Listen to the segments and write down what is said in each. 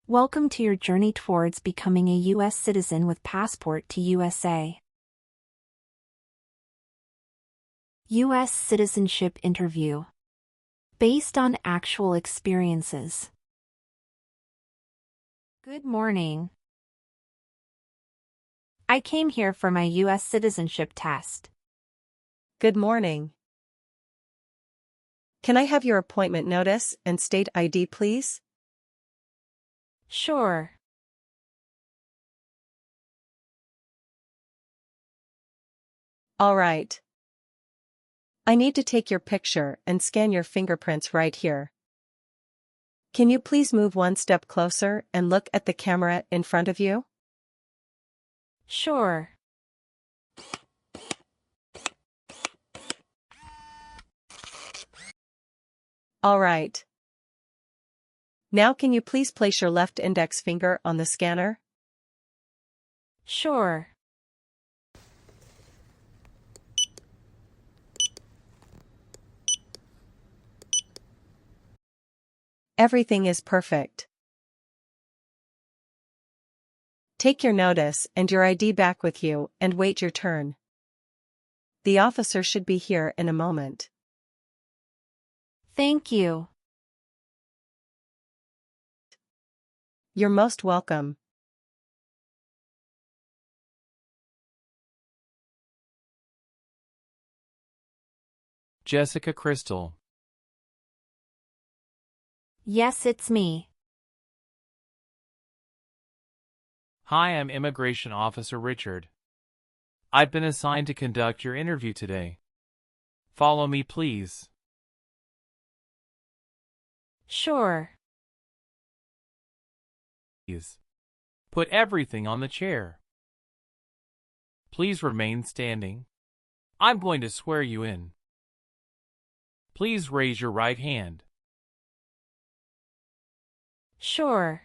Welcome to your journey towards becoming a U.S. citizen with passport to USA. US Citizenship Interview. Based on actual experiences. Good morning. I came here for my U.S. citizenship test. Good morning. Can I have your appointment notice and state ID, please? Sure. All right. I need to take your picture and scan your fingerprints right here. Can you please move one step closer and look at the camera in front of you? Sure. All right. Now can you please place your left index finger on the scanner? Sure. Everything is perfect. Take your notice and your ID back with you and wait your turn. The officer should be here in a moment. Thank you. You're most welcome. Jessica Crystal. Yes, it's me. Hi, I'm Immigration Officer Richard. I've been assigned to conduct your interview today. Follow me, please. Sure. Please. Put everything on the chair. Please remain standing. I'm going to swear you in. Please raise your right hand. Sure.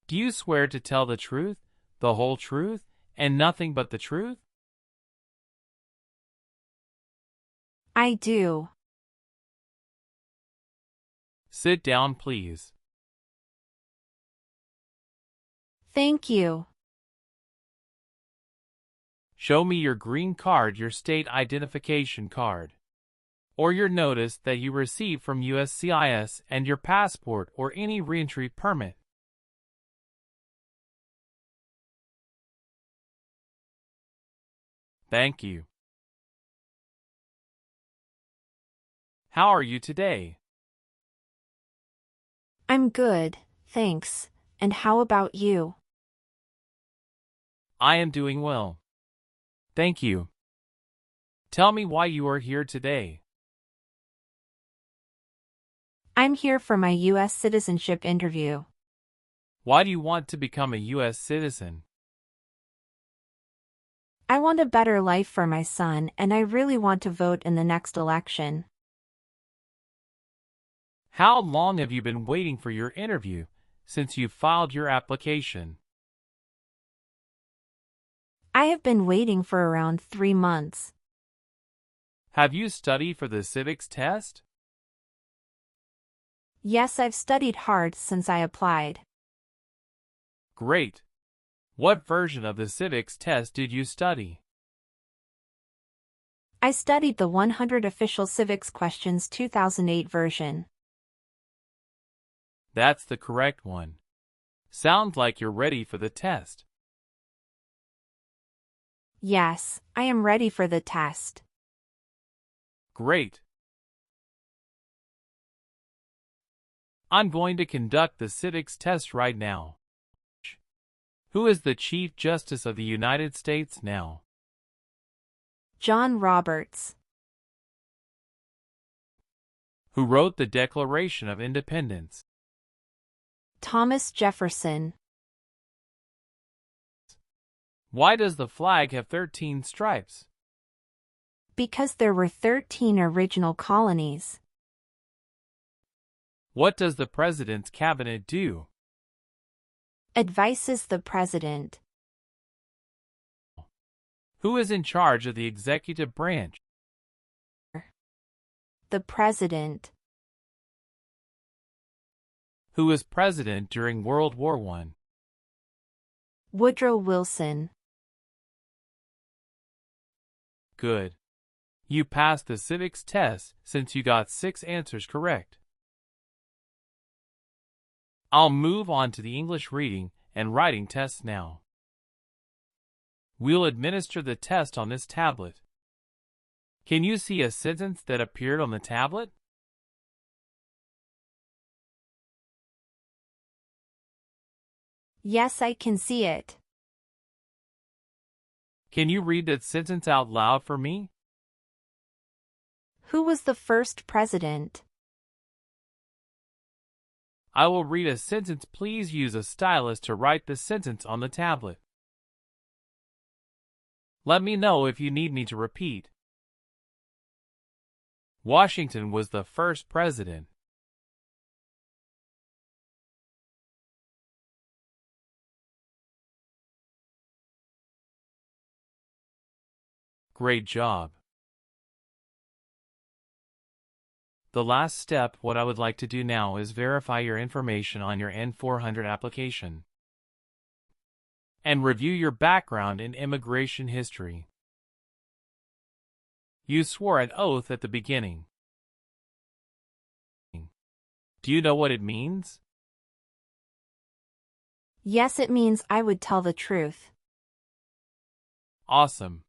Do you swear to tell the truth, the whole truth, and nothing but the truth? I do. Sit down, please. Thank you. Show me your green card, your state identification card, or your notice that you received from USCIS and your passport or any reentry permit. Thank you. How are you today? I'm good, thanks. And how about you? I am doing well. Thank you. Tell me why you are here today. I'm here for my U.S. citizenship interview. Why do you want to become a U.S. citizen? I want a better life for my son, and I really want to vote in the next election. How long have you been waiting for your interview since you filed your application? I have been waiting for around 3 months. Have you studied for the civics test? Yes, I've studied hard since I applied. Great. What version of the civics test did you study? I studied the 100 Official Civics Questions 2008 version. That's the correct one. Sounds like you're ready for the test. Yes, I am ready for the test. Great. I'm going to conduct the civics test right now. Who is the Chief Justice of the United States now? John Roberts. Who wrote the Declaration of Independence? Thomas Jefferson. Why does the flag have 13 stripes? Because there were 13 original colonies. What does the President's cabinet do? Advises the President. Who is in charge of the executive branch? The president. Who was president during World War I? Woodrow Wilson. Good. You passed the civics test since you got 6 answers correct. I'll move on to the English reading and writing tests now. We'll administer the test on this tablet. Can you see a sentence that appeared on the tablet? Yes, I can see it. Can you read that sentence out loud for me? Who was the first president? I will read a sentence. Please use a stylus to write the sentence on the tablet. Let me know if you need me to repeat. Washington was the first president. Great job. The last step, what I would like to do now is verify your information on your N400 application and review your background and immigration history. You swore an oath at the beginning. Do you know what it means? Yes, it means I would tell the truth. Awesome.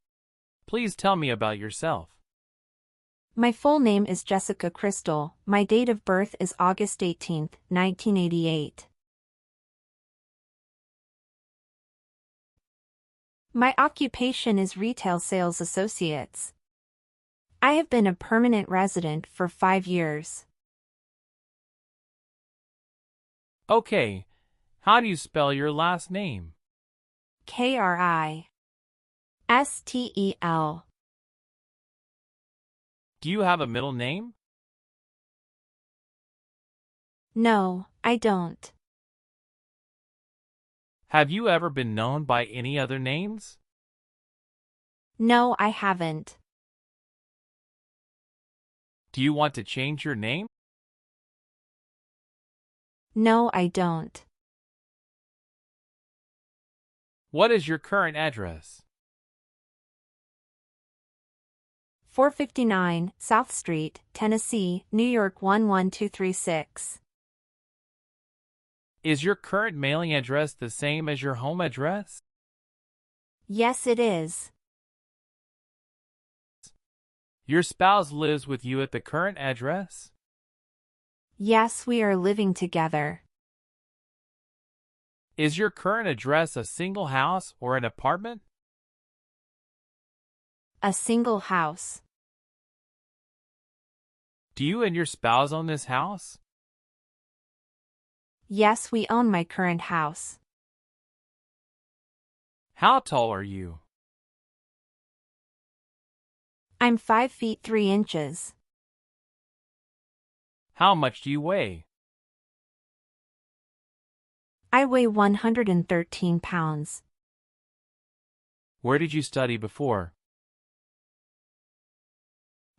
Please tell me about yourself. My full name is Jessica Crystal. My date of birth is August 18, 1988. My occupation is retail sales associates. I have been a permanent resident for 5 years. Okay, how do you spell your last name? Kristel. Do you have a middle name? No, I don't. Have you ever been known by any other names? No, I haven't. Do you want to change your name? No, I don't. What is your current address? 459 South Street, Tennessee, New York 11236. Is your current mailing address the same as your home address? Yes, it is. Your spouse lives with you at the current address? Yes, we are living together. Is your current address a single house or an apartment? A single house. Do you and your spouse own this house? Yes, we own my current house. How tall are you? I'm 5 feet 3 inches. How much do you weigh? I weigh 113 pounds. Where did you study before?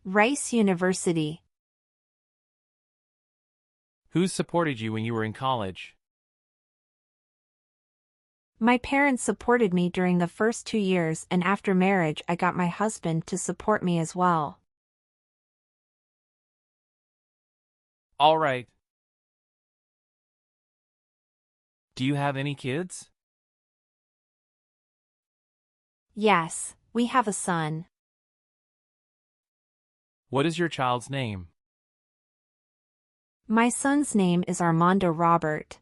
Rice University. Who supported you when you were in college? My parents supported me during the first 2 years, and after marriage I got my husband to support me as well. All right. Do you have any kids? Yes, we have a son. What is your child's name? My son's name is Armando Robert.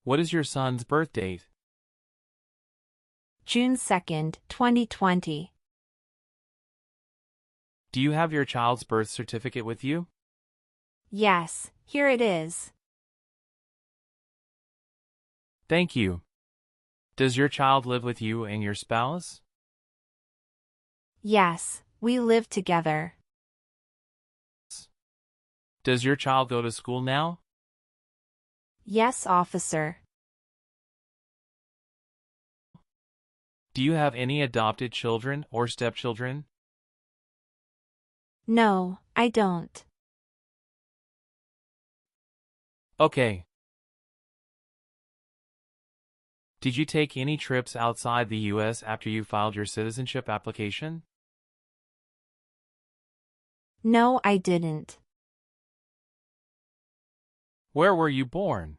What is your son's birth date? June 2nd, 2020. Do you have your child's birth certificate with you? Yes, here it is. Thank you. Does your child live with you and your spouse? Yes, we live together. Does your child go to school now? Yes, officer. Do you have any adopted children or stepchildren? No, I don't. Okay. Did you take any trips outside the U.S. after you filed your citizenship application? No, I didn't. Where were you born?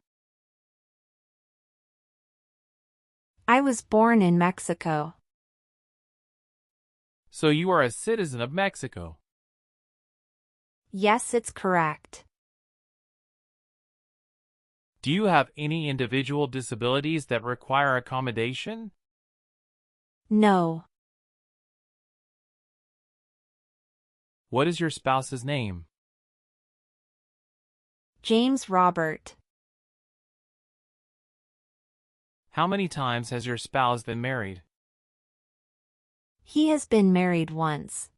I was born in Mexico. So you are a citizen of Mexico. Yes, it's correct. Do you have any individual disabilities that require accommodation? No. What is your spouse's name? James Robert. How many times has your spouse been married? He has been married once.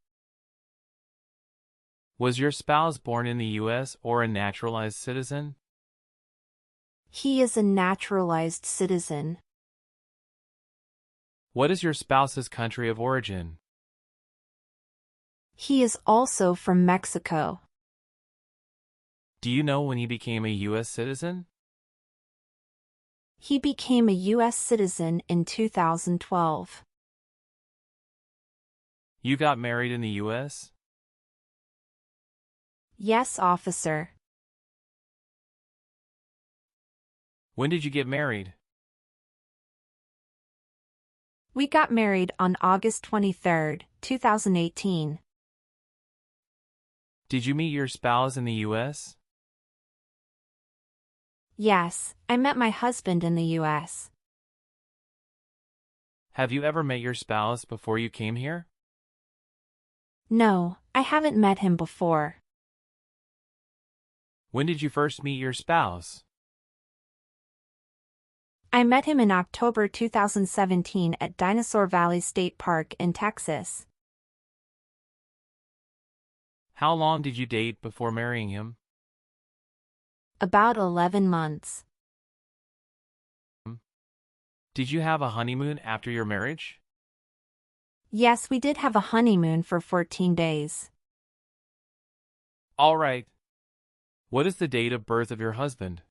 Was your spouse born in the U.S. or a naturalized citizen? He is a naturalized citizen. What is your spouse's country of origin? He is also from Mexico. Do you know when he became a U.S. citizen? He became a US citizen in 2012. You got married in the U.S.? Yes, officer. When did you get married? We got married on August 23, 2018. Did you meet your spouse in the U.S.? Yes, I met my husband in the US. Have you ever met your spouse before you came here? No, I haven't met him before. When did you first meet your spouse? I met him in October 2017 at Dinosaur Valley State Park in Texas. How long did you date before marrying him? About 11 months. Did you have a honeymoon after your marriage? Yes, we did have a honeymoon for 14 days. All right. What is the date of birth of your husband?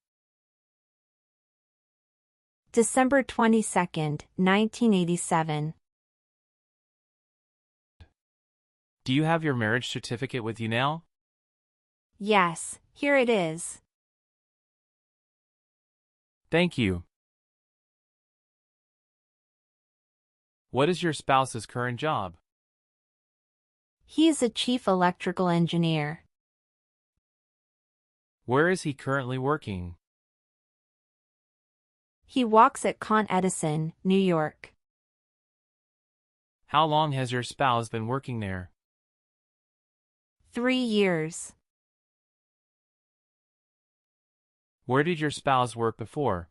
December 22, 1987. Do you have your marriage certificate with you now? Yes, here it is. Thank you. What is your spouse's current job? He is a chief electrical engineer. Where is he currently working? He walks at Con Edison, New York. How long has your spouse been working there? 3 years. Where did your spouse work before?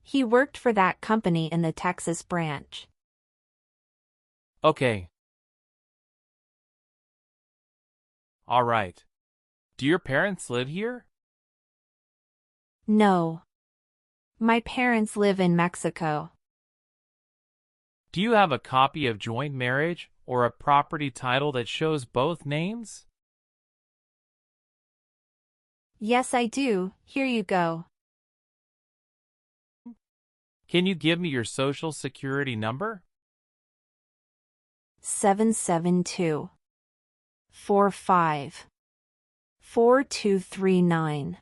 He worked for that company in the Texas branch. Okay. All right. Do your parents live here? No. My parents live in Mexico. Do you have a copy of joint marriage or a property title that shows both names? Yes, I do. Here you go. Can you give me your social security number? 772 45 4239.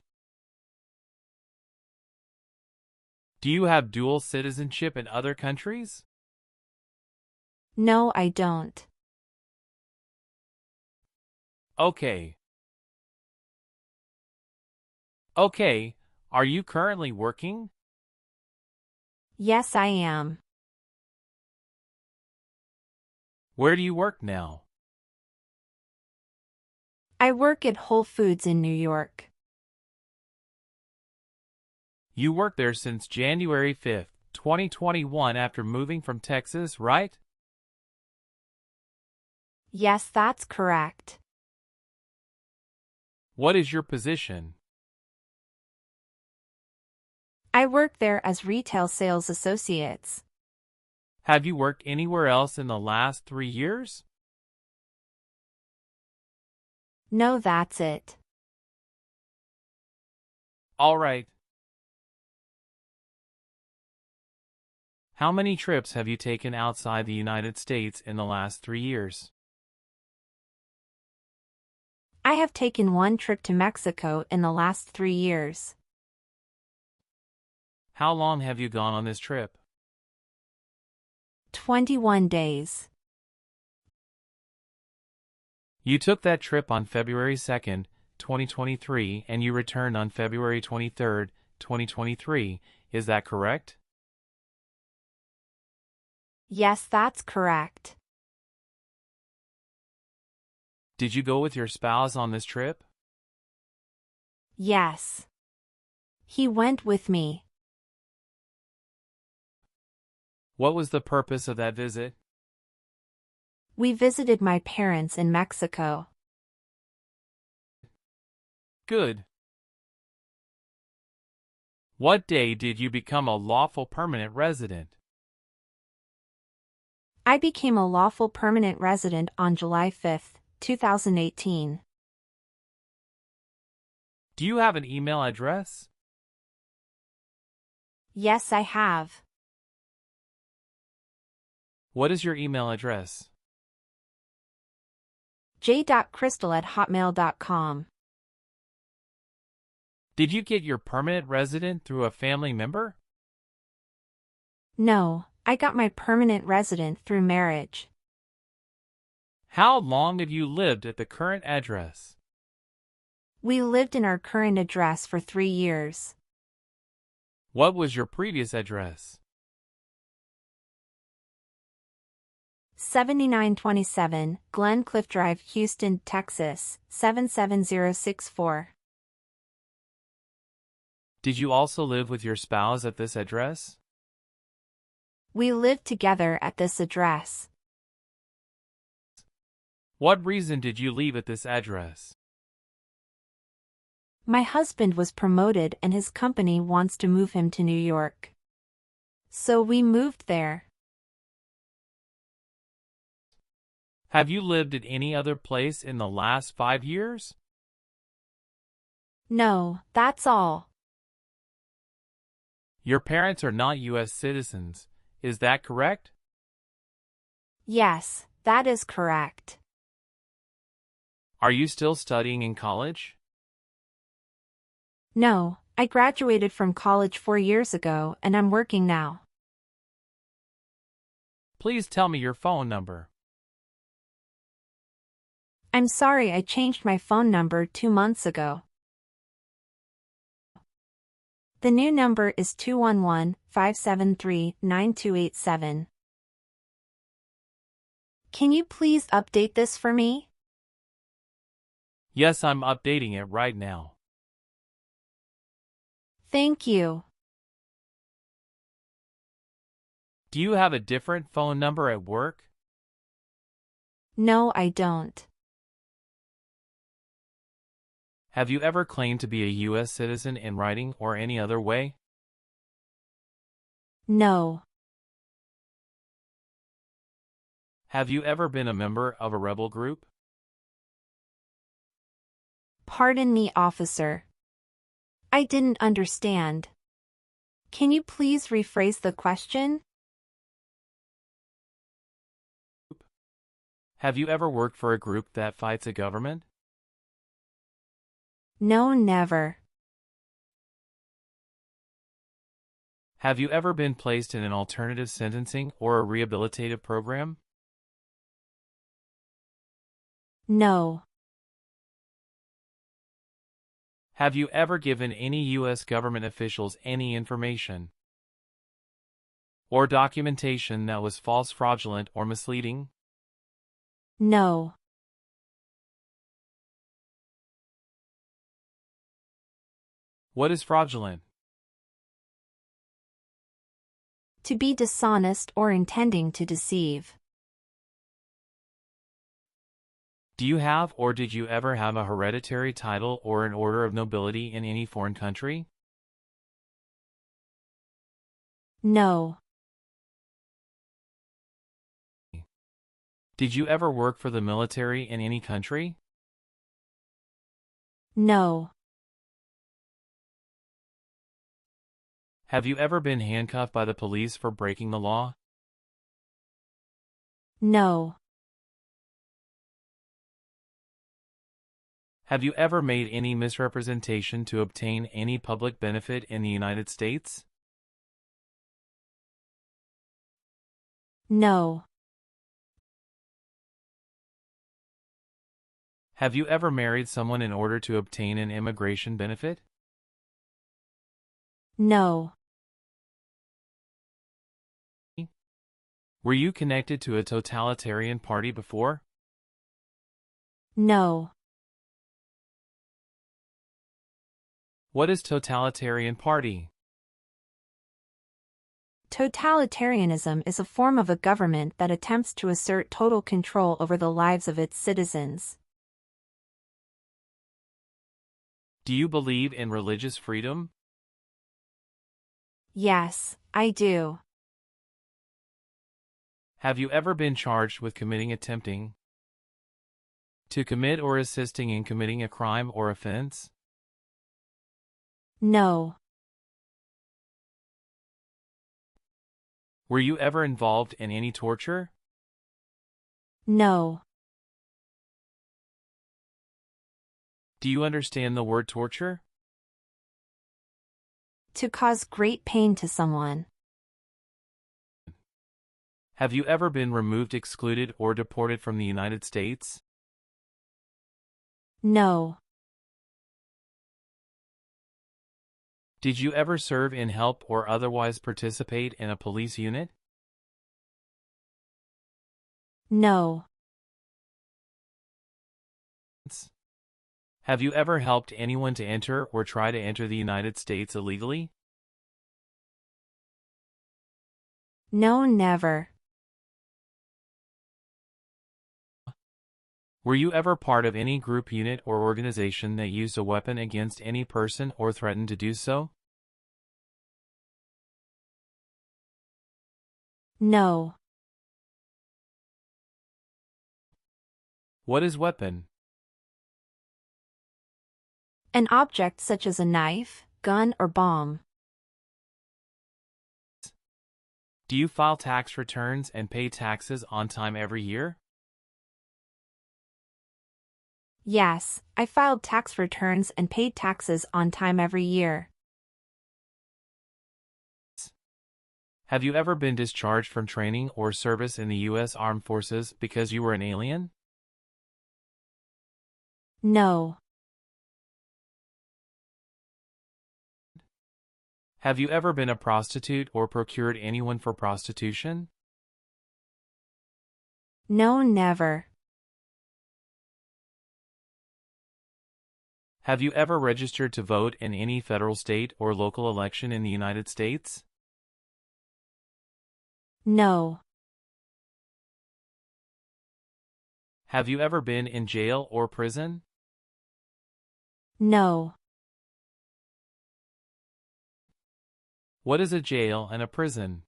Do you have dual citizenship in other countries? No, I don't. Okay. Okay, are you currently working? Yes, I am. Where do you work now? I work at Whole Foods in New York. You worked there since January 5th, 2021 after moving from Texas, right? Yes, that's correct. What is your position? I work there as retail sales associates. Have you worked anywhere else in the last 3 years? No, that's it. All right. How many trips have you taken outside the United States in the last 3 years? I have taken one trip to Mexico in the last 3 years. How long have you gone on this trip? 21 days. You took that trip on February 2nd, 2023, and you returned on February 23rd, 2023. Is that correct? Yes, that's correct. Did you go with your spouse on this trip? Yes. He went with me. What was the purpose of that visit? We visited my parents in Mexico. Good. What day did you become a lawful permanent resident? I became a lawful permanent resident on July 5, 2018. Do you have an email address? Yes, I have. What is your email address? j.crystal@hotmail.com. Did you get your permanent resident through a family member? No, I got my permanent resident through marriage. How long have you lived at the current address? We lived in our current address for 3 years. What was your previous address? 7927 Glen Cliff Drive, Houston, Texas, 77064. Did you also live with your spouse at this address? We lived together at this address. What reason did you leave at this address? My husband was promoted and his company wants to move him to New York. So we moved there. Have you lived at any other place in the last 5 years? No, that's all. Your parents are not US citizens, is that correct? Yes, that is correct. Are you still studying in college? No, I graduated from college 4 years ago and I'm working now. Please tell me your phone number. I'm sorry, I changed my phone number 2 months ago. The new number is 211-573-9287. Can you please update this for me? Yes, I'm updating it right now. Thank you. Do you have a different phone number at work? No, I don't. Have you ever claimed to be a US citizen in writing or any other way? No. Have you ever been a member of a rebel group? Pardon me, officer. I didn't understand. Can you please rephrase the question? Have you ever worked for a group that fights a government? No, never. Have you ever been placed in an alternative sentencing or a rehabilitative program? No. Have you ever given any U.S. government officials any information or documentation that was false, fraudulent, or misleading? No. What is fraudulent? To be dishonest or intending to deceive. Do you have or did you ever have a hereditary title or an order of nobility in any foreign country? No. Did you ever work for the military in any country? No. Have you ever been handcuffed by the police for breaking the law? No. Have you ever made any misrepresentation to obtain any public benefit in the United States? No. Have you ever married someone in order to obtain an immigration benefit? No. Were you connected to a totalitarian party before? No. What is totalitarian party? Totalitarianism is a form of a government that attempts to assert total control over the lives of its citizens. Do you believe in religious freedom? Yes, I do. Have you ever been charged with attempting to commit or assisting in committing a crime or offense? No. Were you ever involved in any torture? No. Do you understand the word torture? To cause great pain to someone. Have you ever been removed, excluded, or deported from the United States? No. Did you ever serve in, help, or otherwise participate in a police unit? No. Have you ever helped anyone to enter or try to enter the United States illegally? No, never. Were you ever part of any group, unit, or organization that used a weapon against any person or threatened to do so? No. What is weapon? An object such as a knife, gun, or bomb. Do you file tax returns and pay taxes on time every year? Yes, I filed tax returns and paid taxes on time every year. Have you ever been discharged from training or service in the U.S. Armed Forces because you were an alien? No. Have you ever been a prostitute or procured anyone for prostitution? No, never. Have you ever registered to vote in any federal, state, or local election in the United States? No. Have you ever been in jail or prison? No. What is a jail and a prison?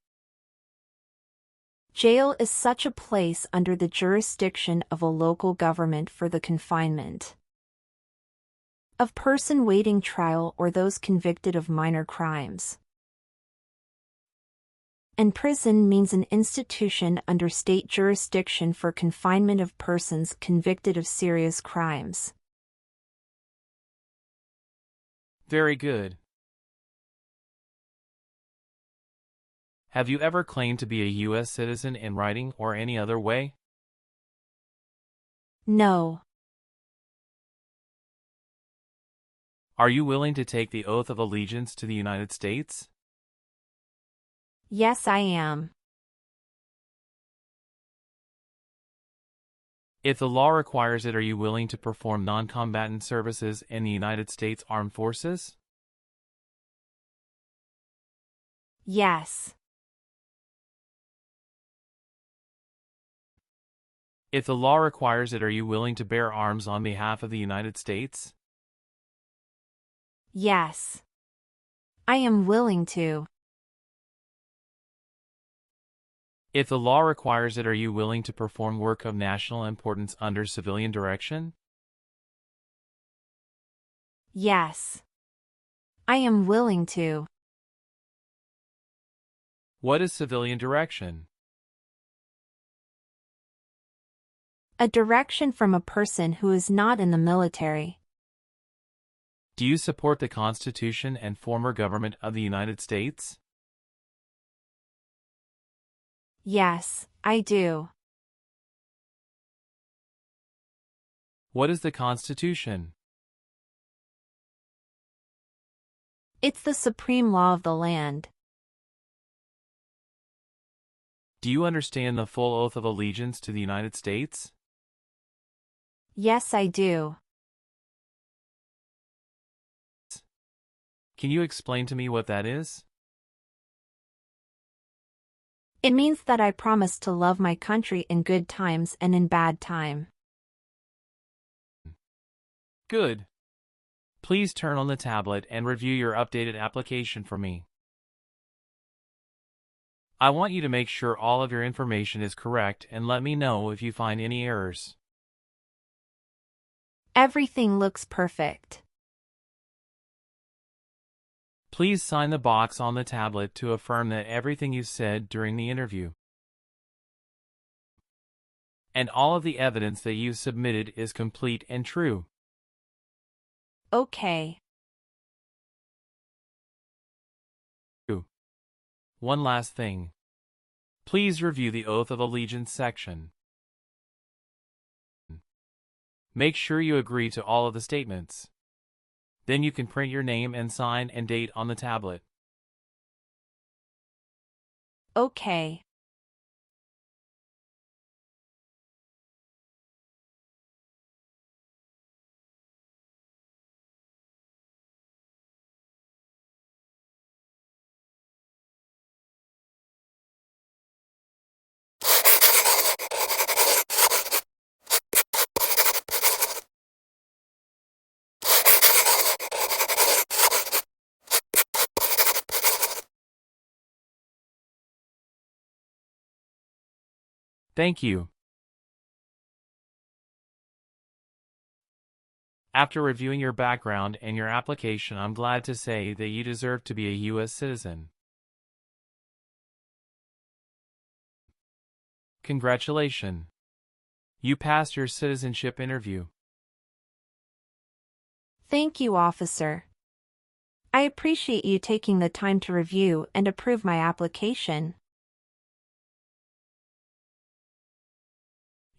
Jail is such a place under the jurisdiction of a local government for the confinement of person waiting trial or those convicted of minor crimes. And prison means an institution under state jurisdiction for confinement of persons convicted of serious crimes. Very good. Have you ever claimed to be a U.S. citizen in writing or any other way? No. Are you willing to take the oath of allegiance to the United States? Yes, I am. If the law requires it, are you willing to perform non-combatant services in the United States Armed Forces? Yes. If the law requires it, are you willing to bear arms on behalf of the United States? Yes. I am willing to. If the law requires it, are you willing to perform work of national importance under civilian direction? Yes. I am willing to. What is civilian direction? A direction from a person who is not in the military. Do you support the Constitution and former government of the United States? Yes, I do. What is the Constitution? It's the supreme law of the land. Do you understand the full oath of allegiance to the United States? Yes, I do. Can you explain to me what that is? It means that I promise to love my country in good times and in bad time. Good. Please turn on the tablet and review your updated application for me. I want you to make sure all of your information is correct and let me know if you find any errors. Everything looks perfect. Please sign the box on the tablet to affirm that everything you said during the interview and all of the evidence that you submitted is complete and true. Okay. One last thing. Please review the Oath of Allegiance section. Make sure you agree to all of the statements. Then you can print your name and sign and date on the tablet. Okay. Thank you. After reviewing your background and your application, I'm glad to say that you deserve to be a US citizen. Congratulations. You passed your citizenship interview. Thank you, officer. I appreciate you taking the time to review and approve my application.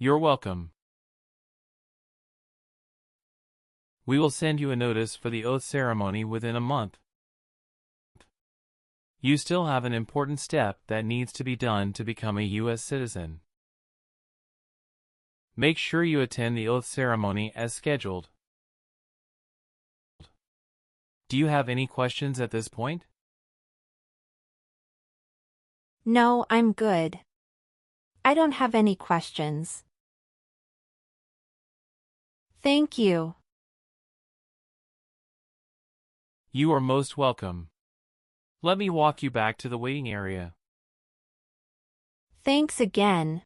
You're welcome. We will send you a notice for the oath ceremony within a month. You still have an important step that needs to be done to become a U.S. citizen. Make sure you attend the oath ceremony as scheduled. Do you have any questions at this point? No, I'm good. I don't have any questions. Thank you. You are most welcome. Let me walk you back to the waiting area. Thanks again.